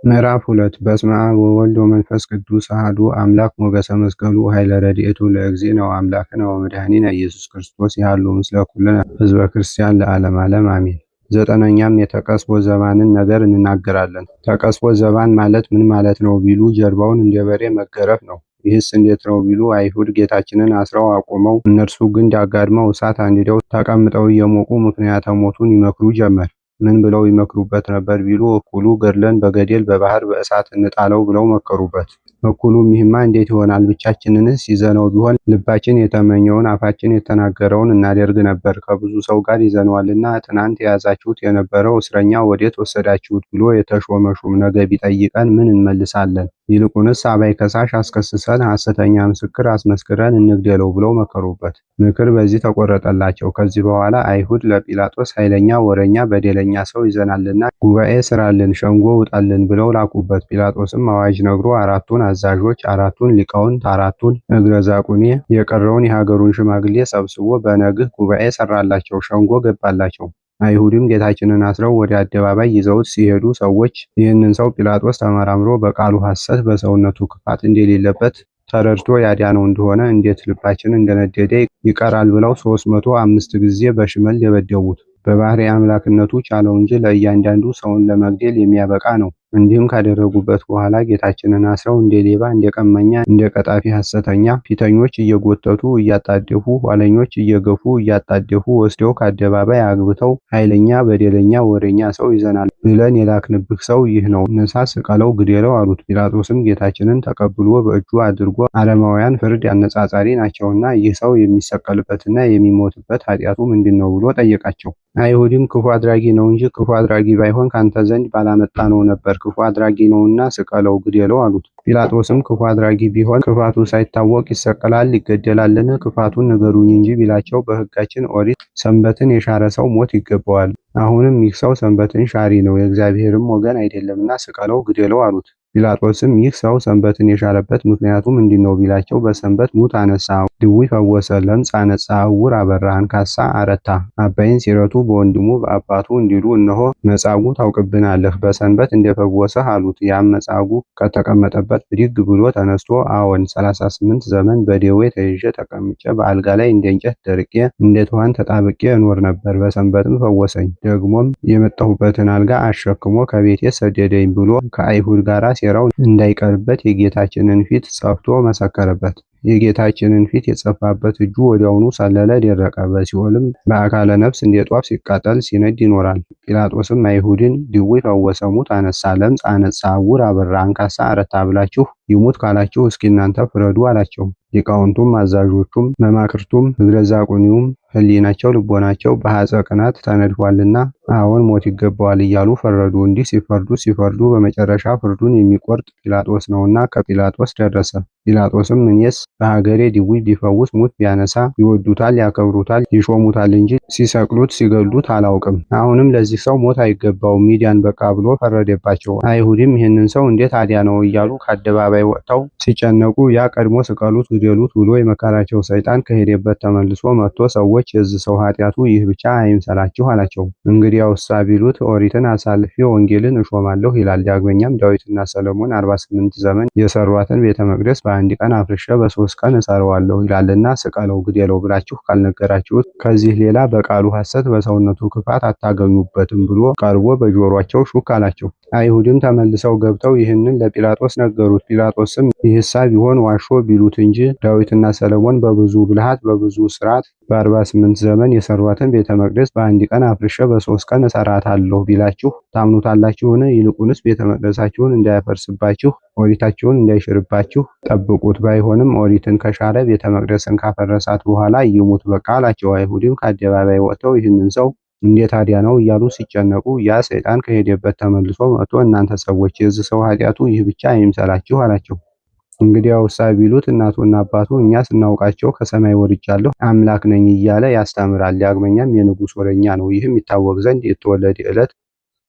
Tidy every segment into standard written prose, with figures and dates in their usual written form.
ምዕራፍ 2 በስመ አብ ወወልድ ወመንፈስ ቅዱስ አሐዱ አምላክ ሞገሰ መስቀሉ ኃይለ ረድኤቱ ለእግዚእነ ወአምላክነ ወመድኃኒነ ኢየሱስ ክርስቶስ ያሉ ምስለ ኩልነ ሕዝበ ክርስቲያን ለዓለመ ዓለም አሜን። ዘጠነኛም የተቀስፎ ዘባንን ነገር እንናገራለን። ተቀስፎ ዘባን ማለት ምን ማለት ነው ቢሉ ጀርባውን እንደ በሬ መገረፍ ነው። ይህስ እንዴት ነው ቢሉ አይሁድ ጌታችንን አስረው አቁመው እነርሱ ግንድ አጋድመው እሳት አንድደው ተቀምጠው እየሞቁ ምክንያተ ሞቱን ይመክሩ ጀመር። ምን ብለው ይመክሩበት ነበር ቢሉ እኩሉ ገድለን በገደል በባህር በእሳት እንጣለው ብለው መከሩበት። እኩሉም ይህማ እንዴት ይሆናል? ብቻችንንስ ይዘነው ቢሆን ልባችን የተመኘውን አፋችን የተናገረውን እናደርግ ነበር። ከብዙ ሰው ጋር ይዘነዋልና ትናንት የያዛችሁት የነበረው እስረኛ ወዴት ወሰዳችሁት ብሎ የተሾመ ሹም ነገ ቢጠይቀን ምን እንመልሳለን? ይልቁንስ አባይ ከሳሽ አስከስሰን ሐሰተኛ ምስክር አስመስክረን እንግደለው ብለው መከሩበት። ምክር በዚህ ተቆረጠላቸው። ከዚህ በኋላ አይሁድ ለጲላጦስ ኃይለኛ ወረኛ በደለኛ ሰው ይዘናልና ጉባኤ ስራልን፣ ሸንጎ ውጣልን ብለው ላኩበት። ጲላጦስም አዋጅ ነግሮ አራቱን አዛዦች፣ አራቱን ሊቃውንት፣ አራቱን እግረ ዛቁኔ የቀረውን የሀገሩን ሽማግሌ ሰብስቦ በነግህ ጉባኤ ሰራላቸው፣ ሸንጎ ገባላቸው። አይሁድም ጌታችንን አስረው ወደ አደባባይ ይዘውት ሲሄዱ ሰዎች ይህንን ሰው ጲላጦስ ተመራምሮ በቃሉ ሐሰት በሰውነቱ ክፋት እንደሌለበት ተረድቶ ያዳነው እንደሆነ እንዴት ልባችን እንደነደደ ይቀራል ብለው 305 ጊዜ በሽመል ደበደቡት። በባህሪ አምላክነቱ ቻለው እንጂ ለእያንዳንዱ ሰውን ለመግደል የሚያበቃ ነው። እንዲህም ካደረጉበት በኋላ ጌታችንን አስረው እንደ ሌባ፣ እንደ ቀማኛ፣ እንደ ቀጣፊ ሐሰተኛ ፊተኞች እየጎተቱ እያጣደፉ፣ ኋለኞች እየገፉ እያጣደፉ ወስደው ከአደባባይ አግብተው ኃይለኛ በደለኛ ወሬኛ ሰው ይዘናል ብለን የላክንብህ ሰው ይህ ነው፣ ንሳ፣ ስቀለው፣ ግደለው አሉት። ጲላጦስም ጌታችንን ተቀብሎ በእጁ አድርጎ ዓለማውያን ፍርድ አነጻጻሪ ናቸውና ይህ ሰው የሚሰቀልበትና የሚሞትበት ኃጢአቱ ምንድን ነው ብሎ ጠየቃቸው። አይሁድም ክፉ አድራጊ ነው እንጂ ክፉ አድራጊ ባይሆን ካንተ ዘንድ ባላመጣነው ነበር፣ ክፉ አድራጊ ነውና ስቀለው፣ ግደለው አሉት። ጲላጦስም ክፉ አድራጊ ቢሆን ክፋቱ ሳይታወቅ ይሰቀላል ይገደላልን? ክፋቱን ንገሩኝ እንጂ ቢላቸው በሕጋችን ኦሪት ሰንበትን የሻረ ሰው ሞት ይገባዋል። አሁንም ይህ ሰው ሰንበትን ሻሪ ነው፣ የእግዚአብሔርም ወገን አይደለምና ስቀለው፣ ግደለው አሉት። ጲላጦስም ይህ ሰው ሰንበትን የሻረበት ምክንያቱ ምንድነው ቢላቸው በሰንበት ሙት አነሳ፣ ድውይ ፈወሰ፣ ለምጽ አነጻ፣ ዕውር አበራ፣ አንካሳ አረታ፣ አባይን ሲረቱ በወንድሙ በአባቱ እንዲሉ እነሆ መጻጉዕ ታውቅብናለህ፣ በሰንበት እንደፈወሰህ አሉት። ያም መጻጉዕ ከተቀመጠበት ብድግ ብሎ ተነስቶ አዎን 38 ዘመን በደዌ ተይዤ ተቀምጬ በአልጋ ላይ እንደ እንጨት ደርቄ እንደ ትኋን ተጣብቄ እኖር ነበር፣ በሰንበትም ፈወሰኝ፣ ደግሞም የመጣሁበትን አልጋ አሸክሞ ከቤቴ ሰደደኝ ብሎ ከአይሁድ ጋር ሴራው እንዳይቀርበት የጌታችንን ፊት ጸፍቶ መሰከረበት። የጌታችንን ፊት የጸፋበት እጁ ወዲያውኑ ሰለለ፣ ደረቀ። በሲኦልም በአካለ ነፍስ እንደ ጧፍ ሲቃጠል ሲነድ ይኖራል። ጲላጦስም አይሁድን ድውይ ፈወሰ፣ ሙት አነሳ፣ ለምጽ አነጻ፣ ዕውር አበራ፣ አንካሳ አረታ ብላችሁ ይሙት ካላችሁ እስኪ እናንተ ፍረዱ አላቸው። ሊቃውንቱም አዛዦቹም መማክርቱም እግረ ዛቁኒውም ሕሊናቸው ልቦናቸው በሐጸ ቅናት ተነድፏልና አዎን ሞት ይገባዋል እያሉ ፈረዱ። እንዲህ ሲፈርዱ በመጨረሻ ፍርዱን የሚቆርጥ ጲላጦስ ነውና ከጲላጦስ ደረሰ። ጲላጦስም እኔስ በሀገሬ ድውይ ቢፈውስ ሙት ቢያነሳ ይወዱታል፣ ያከብሩታል፣ ይሾሙታል እንጂ ሲሰቅሉት ሲገሉት አላውቅም። አሁንም ለዚህ ሰው ሞት አይገባውም ሚዲያን በቃ ብሎ ፈረደባቸው። አይሁድም ይህንን ሰው እንዴት አድያነው እያሉ ከአደባባይ ወጥተው ሲጨነቁ ያ ቀድሞ ስቀሉት ግደሉት ብሎ የመከራቸው ሰይጣን ከሄደበት ተመልሶ መጥቶ ሰዎች የዚህ ሰው ኃጢአቱ ይህ ብቻ አይምሰላችሁ አላቸው። እንግዲያውሳ ቢሉት ኦሪትን አሳልፌ ወንጌልን እሾማለሁ ይላል። ዳግመኛም ዳዊትና ሰለሞን 48 ዘመን የሰሯትን ቤተ መቅደስ በአንድ ቀን አፍርሼ በ3 ቀን እሰራዋለሁ ይላልና ስቀለው፣ ግደለው ብላችሁ ካልነገራችሁት ከዚህ ሌላ በቃሉ ሐሰት በሰውነቱ ክፋት አታገኙበትም ብሎ ቀርቦ በጆሮአቸው ሹክ አላቸው። አይሁድም ተመልሰው ገብተው ይህንን ለጲላጦስ ነገሩት። ጲላጦስም ይህሳ ቢሆን ዋሾ ቢሉት እንጂ ዳዊትና ሰለሞን በብዙ ብልሃት በብዙ ስርዓት በ48 ዘመን የሰሯትን ቤተ መቅደስ በአንድ ቀን አፍርሼ በ3 ቀን እሰራታለሁ ቢላችሁ ታምኑታላችሁን? ይልቁንስ ቤተ መቅደሳችሁን እንዳያፈርስባችሁ ኦሪታችሁን እንዳይሽርባችሁ ጠብቁት። ባይሆንም ኦሪትን ከሻረ ቤተ መቅደስን ካፈረሳት በኋላ ይሙት በቃ አላቸው። አይሁድም ከአደባባይ ወጥተው ይህንን ሰው እንዴት አድያነው እያሉ ሲጨነቁ ያ ሰይጣን ከሄደበት ተመልሶ መጥቶ እናንተ ሰዎች የዚህ ሰው ኃጢአቱ ይህ ብቻ አይምሰላችሁ አላቸው። እንግዲያውሳ ቢሉት እናቱና አባቱ እኛ ስናውቃቸው ከሰማይ ወርጃለሁ አምላክ ነኝ እያለ ያስተምራል። ዳግመኛም የንጉሥ ወረኛ ነው። ይህም ይታወቅ ዘንድ የተወለደ ዕለት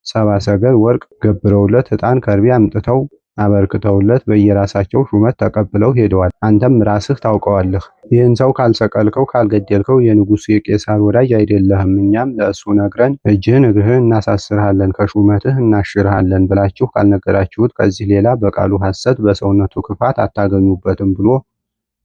70 ሰገል ወርቅ ገብረውለት ዕጣን ከርቤ አምጥተው አበርክተውለት በየራሳቸው ሹመት ተቀብለው ሄደዋል። አንተም ራስህ ታውቀዋለህ። ይህን ሰው ካልሰቀልከው ካልገደልከው የንጉሡ የቄሳር ወዳጅ አይደለህም። እኛም ለእሱ ነግረን እጅህን እግርህን እናሳስርሃለን፣ ከሹመትህ እናሽርሃለን ብላችሁ ካልነገራችሁት ከዚህ ሌላ በቃሉ ሐሰት በሰውነቱ ክፋት አታገኙበትም ብሎ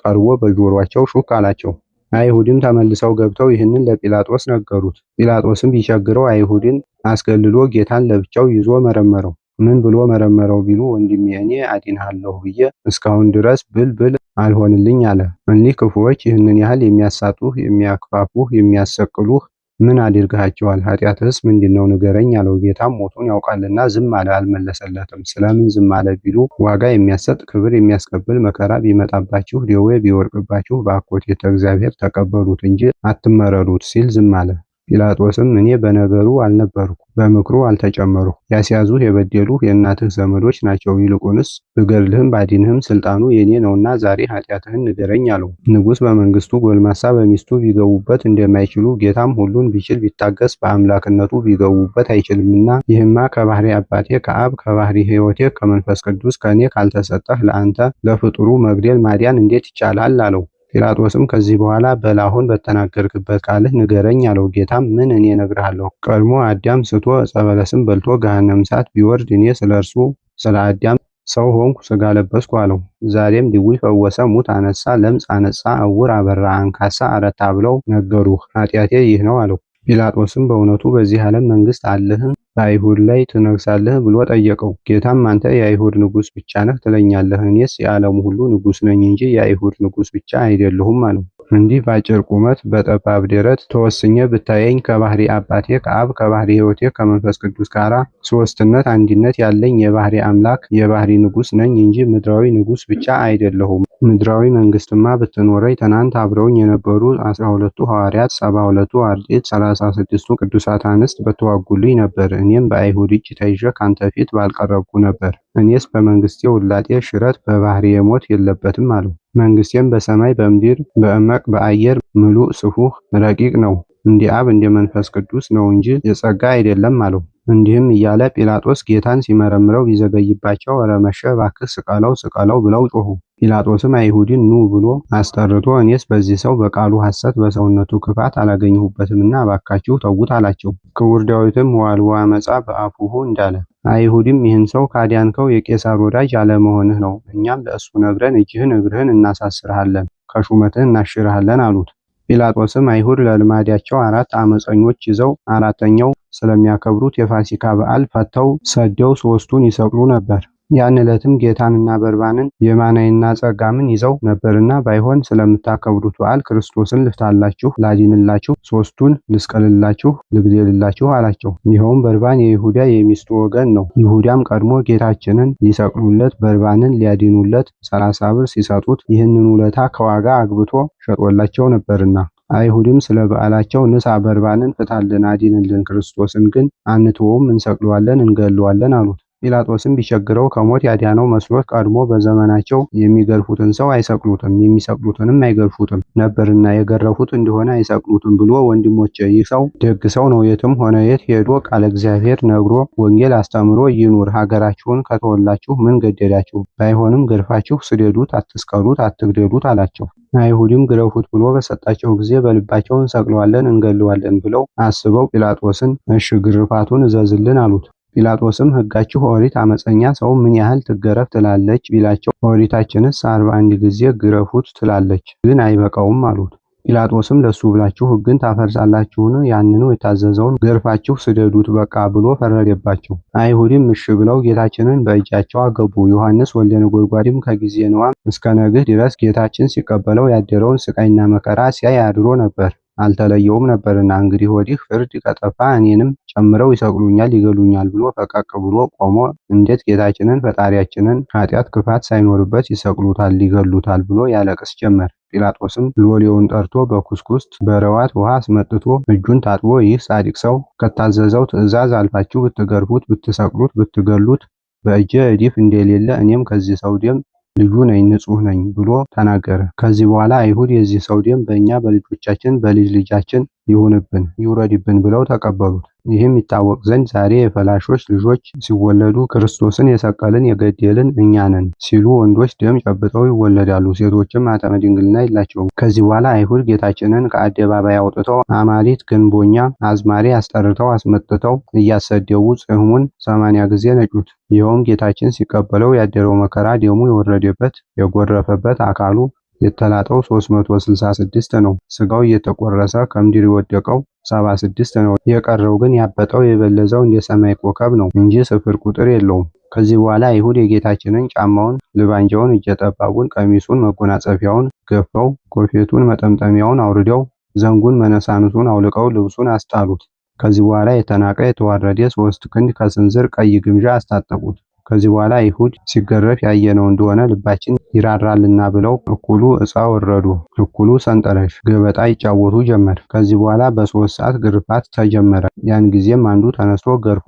ቀርቦ በጆሮአቸው ሹክ አላቸው። አይሁድም ተመልሰው ገብተው ይህንን ለጲላጦስ ነገሩት። ጲላጦስም ቢቸግረው አይሁድን አስገልሎ ጌታን ለብቻው ይዞ መረመረው። ምን ብሎ መረመረው ቢሉ ወንድሜ እኔ አድንሃለሁ ብዬ እስካሁን ድረስ ብል አልሆንልኝ አለ። እኒህ ክፉዎች ይህንን ያህል የሚያሳጡህ፣ የሚያክፋፉህ፣ የሚያሰቅሉህ ምን አድርገሃቸዋል? ኃጢአትህስ ምንድነው? ንገረኝ አለው። ጌታም ሞቱን ያውቃልና ዝም አለ፣ አልመለሰለትም። ስለምን ዝም አለ ቢሉ ዋጋ የሚያሰጥ ክብር የሚያስቀብል መከራ ቢመጣባችሁ፣ ደዌ ቢወርቅባችሁ በአኮቴተ እግዚአብሔር ተቀበሉት እንጂ አትመረሩት ሲል ዝም አለ። ጲላጦስም እኔ በነገሩ አልነበርኩ፣ በምክሩ አልተጨመርሁ። ያስያዙህ የበደሉህ የእናትህ ዘመዶች ናቸው። ይልቁንስ ብገድልህም ባድንህም ስልጣኑ የኔ ነውና ዛሬ ኃጢአትህን ንገረኝ አለው። ንጉሥ በመንግስቱ ጎልማሳ በሚስቱ ቢገቡበት እንደማይችሉ ጌታም ሁሉን ቢችል ቢታገስ በአምላክነቱ ቢገቡበት አይችልምና ይህማ ከባህሪ አባቴ ከአብ ከባህሪ ሕይወቴ ከመንፈስ ቅዱስ ከእኔ ካልተሰጠህ ለአንተ ለፍጡሩ መግደል ማዳን እንዴት ይቻላል? አለው። ጲላጦስም ከዚህ በኋላ በል አሁን በተናገርክበት ቃልህ ንገረኝ አለው። ጌታም ምን እኔ እነግርሃለሁ? ቀድሞ አዳም ስቶ ዕፀ በለስን በልቶ ገሃነመ እሳት ቢወርድ እኔ ስለ እርሱ ስለ አዳም ሰው ሆንኩ ሥጋ ለበስኩ አለው። ዛሬም ድውይ ፈወሰ፣ ሙት አነሳ፣ ለምጽ አነጻ፣ ዕውር አበራ፣ አንካሳ አረታ ብለው ነገሩህ። ኃጢአቴ ይህ ነው አለው። ጲላጦስም በእውነቱ በዚህ ዓለም መንግሥት አለህን? በአይሁድ ላይ ትነግሳለህ ብሎ ጠየቀው። ጌታም አንተ የአይሁድ ንጉሥ ብቻ ነህ ትለኛለህ፣ እኔስ የዓለሙ ሁሉ ንጉሥ ነኝ እንጂ የአይሁድ ንጉሥ ብቻ አይደለሁም አለው። እንዲህ በአጭር ቁመት በጠባብ ደረት ተወስኜ ብታየኝ ከባህሪ አባቴ ከአብ ከባህሪ ሕይወቴ ከመንፈስ ቅዱስ ጋር ሦስትነት አንድነት ያለኝ የባህሪ አምላክ የባህሪ ንጉሥ ነኝ እንጂ ምድራዊ ንጉሥ ብቻ አይደለሁም። ምድራዊ መንግስትማ ብትኖረኝ ትናንት አብረውኝ የነበሩ 12ቱ ሐዋርያት፣ 72ቱ አርድእት፣ 36ቱ ቅዱሳት አንስት በተዋጉልኝ ነበር። እኔም በአይሁድ እጅ ተይዤ ካንተ ፊት ባልቀረብኩ ነበር። እኔስ በመንግስቴ ውላጤ ሽረት በባህሪዬ ሞት የለበትም አለው። መንግስቴም በሰማይ በምድር በእመቅ በአየር ምሉእ ስፉህ ረቂቅ ነው። እንደ አብ እንደ መንፈስ ቅዱስ ነው እንጂ የጸጋ አይደለም አለው። እንዲህም እያለ ጲላጦስ ጌታን ሲመረምረው ቢዘገይባቸው ኧረ መሸ እባክህ ስቀለው ብለው ጮኹ። ጲላጦስም አይሁድን ኑ ብሎ አስጠርቶ እኔስ በዚህ ሰው በቃሉ ሐሰት በሰውነቱ ክፋት አላገኘሁበትምና እባካችሁ ተዉት አላቸው። ክቡር ዳዊትም ወአልቦ ዓመፃ በአፉሁ እንዳለ አይሁድም ይህን ሰው ካዳንከው የቄሳር ወዳጅ አለመሆንህ ነው። እኛም ለእሱ ነግረን እጅህን እግርህን እናሳስርሃለን፣ ከሹመትህ እናሽርሃለን አሉት። ጲላጦስም አይሁድ ለልማዳቸው 4 አመፀኞች ይዘው አራተኛው ስለሚያከብሩት የፋሲካ በዓል ፈተው ሰደው 3ቱን ይሰቅሉ ነበር። ያን ዕለትም ጌታንና በርባንን የማናይና ጸጋምን ይዘው ነበርና ባይሆን ስለምታከብሩት በዓል ክርስቶስን ልፍታላችሁ፣ ላዲንላችሁ፣ 3ቱን ልስቀልላችሁ፣ ልግደልላችሁ አላቸው። ይኸውም በርባን የይሁዳ የሚስቱ ወገን ነው። ይሁዳም ቀድሞ ጌታችንን ሊሰቅሉለት በርባንን ሊያዲኑለት 30 ብር ሲሰጡት ይህንን ውለታ ከዋጋ አግብቶ ሸጦላቸው ነበርና አይሁድም ስለ በዓላቸው ንሳ በርባንን ፍታልን፣ አዲንልን፣ ክርስቶስን ግን አንተውም፣ እንሰቅለዋለን፣ እንገለዋለን አሉት። ጲላጦስም ቢቸግረው ከሞት ያዳነው መስሎት ቀድሞ በዘመናቸው የሚገርፉትን ሰው አይሰቅሉትም የሚሰቅሉትንም አይገርፉትም ነበርና የገረፉት እንደሆነ አይሰቅሉትም ብሎ ወንድሞቼ ይህ ሰው ደግ ሰው ነው፣ የትም ሆነ የት ሄዶ ቃለ እግዚአብሔር ነግሮ ወንጌል አስተምሮ ይኑር፣ ሀገራችሁን ከተወላችሁ ምን ገደዳችሁ? ባይሆንም ገርፋችሁ ስደዱት፣ አትስቀሉት፣ አትግደሉት አላቸው። አይሁድም ግረፉት ብሎ በሰጣቸው ጊዜ በልባቸው እንሰቅለዋለን እንገለዋለን ብለው አስበው ጲላጦስን እሺ ግርፋቱን እዘዝልን አሉት። ጲላጦስም ሕጋችሁ ኦሪት አመፀኛ ሰው ምን ያህል ትገረፍ ትላለች ቢላቸው ኦሪታችንስ 41 ጊዜ ግረፉት ትላለች፣ ግን አይበቃውም አሉት። ጲላጦስም ለሱ ብላችሁ ሕግን ታፈርሳላችሁን? ያንኑ የታዘዘውን ገርፋችሁ ስደዱት በቃ ብሎ ፈረደባቸው። አይሁድም እሺ ብለው ጌታችንን በእጃቸው አገቡ። ዮሐንስ ወልደ ነጎድጓድም ከጊዜ ንዋም እስከ ነግህ ድረስ ጌታችን ሲቀበለው ያደረውን ስቃይና መከራ ሲያይ አድሮ ነበር፣ አልተለየውም ነበርና እንግዲህ ወዲህ ፍርድ ከጠፋ እኔንም ጨምረው ይሰቅሉኛል ይገሉኛል ብሎ ፈቀቅ ብሎ ቆሞ እንዴት ጌታችንን ፈጣሪያችንን ኃጢአት ክፋት ሳይኖርበት ይሰቅሉታል ይገሉታል ብሎ ያለቅስ ጀመር። ጲላጦስም ሎሌውን ጠርቶ በኩስኩስት በረዋት ውሃ አስመጥቶ እጁን ታጥቦ ይህ ጻድቅ ሰው ከታዘዘው ትእዛዝ አልፋችሁ ብትገርፉት፣ ብትሰቅሉት፣ ብትገሉት በእጄ ዕድፍ እንደሌለ እኔም ከዚህ ሰው ደም ልጁ ነኝ ንጹሕ ነኝ ብሎ ተናገረ። ከዚህ በኋላ አይሁድ የዚህ ሰው ደም በእኛ በልጆቻችን በልጅ ልጃችን ይሁንብን ይውረድብን ብለው ተቀበሉት። ይህም ይታወቅ ዘንድ ዛሬ የፈላሾች ልጆች ሲወለዱ ክርስቶስን የሰቀልን የገደልን እኛ ነን ሲሉ ወንዶች ደም ጨብጠው ይወለዳሉ፣ ሴቶችም ማኅተመ ድንግልና የላቸውም። ከዚህ በኋላ አይሁድ ጌታችንን ከአደባባይ አውጥተው አማሊት፣ ግንቦኛ፣ አዝማሪ አስጠርተው አስመጥተው እያሰደቡ ጽሕሙን 80 ጊዜ ነጩት። ይኸውም ጌታችን ሲቀበለው ያደረው መከራ፣ ደሙ የወረደበት የጎረፈበት፣ አካሉ የተላጠው 366 ነው። ስጋው እየተቆረሰ ከምድር የወደቀው 76 ነው። የቀረው ግን ያበጠው የበለዘው እንደ ሰማይ ኮከብ ነው እንጂ ስፍር ቁጥር የለውም። ከዚህ በኋላ አይሁድ የጌታችንን ጫማውን፣ ልባንጃውን፣ እጀ ጠባቡን፣ ቀሚሱን፣ መጎናጸፊያውን ገፈው፣ ኮፌቱን፣ መጠምጠሚያውን አውርደው፣ ዘንጉን፣ መነሳንሱን አውልቀው ልብሱን አስጣሉት። ከዚህ በኋላ የተናቀ የተዋረደ 3 ክንድ ከስንዝር ቀይ ግምጃ አስታጠቁት። ከዚህ በኋላ አይሁድ ሲገረፍ ያየነው እንደሆነ ልባችን ይራራልና ብለው እኩሉ ዕፃ ወረዱ፣ እኩሉ ሰንጠረዥ ገበጣ ይጫወቱ ጀመር። ከዚህ በኋላ በ3 ሰዓት ግርፋት ተጀመረ። ያን ጊዜም አንዱ ተነስቶ ገርፎ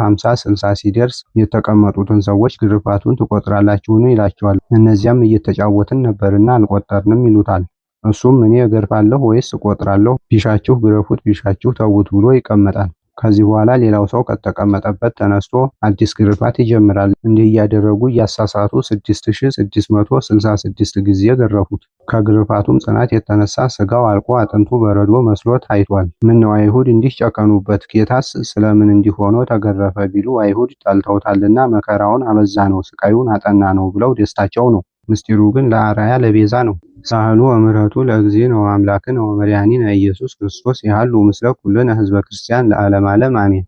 50 60 ሲደርስ የተቀመጡትን ሰዎች ግርፋቱን ትቆጥራላችሁን? ይላቸዋል። እነዚያም እየተጫወትን ነበርና አልቆጠርንም ይሉታል። እሱም እኔ እገርፋለሁ ወይስ እቆጥራለሁ? ቢሻችሁ ግረፉት፣ ቢሻችሁ ተዉት ብሎ ይቀመጣል። ከዚህ በኋላ ሌላው ሰው ከተቀመጠበት ተነስቶ አዲስ ግርፋት ይጀምራል። እንዲህ እያደረጉ እያሳሳቱ 6666 ጊዜ ገረፉት። ከግርፋቱም ጽናት የተነሳ ስጋው አልቆ አጥንቱ በረዶ መስሎ ታይቷል። ምነው አይሁድ እንዲህ ጨከኑበት? ጌታስ ስለምን እንዲህ ሆኖ ተገረፈ ቢሉ አይሁድ ጠልተውታልና መከራውን አበዛ ነው፣ ስቃዩን አጠና ነው ብለው ደስታቸው ነው። ምስጢሩ ግን ለአርአያ ለቤዛ ነው። ሳህሉ ወምሕረቱ ለእግዚእነ ወአምላክነ ወመድኃኒነ ኢየሱስ ክርስቶስ ይሃሉ ምስለ ኩልነ ህዝበ ክርስቲያን ለዓለመ ዓለም አሜን።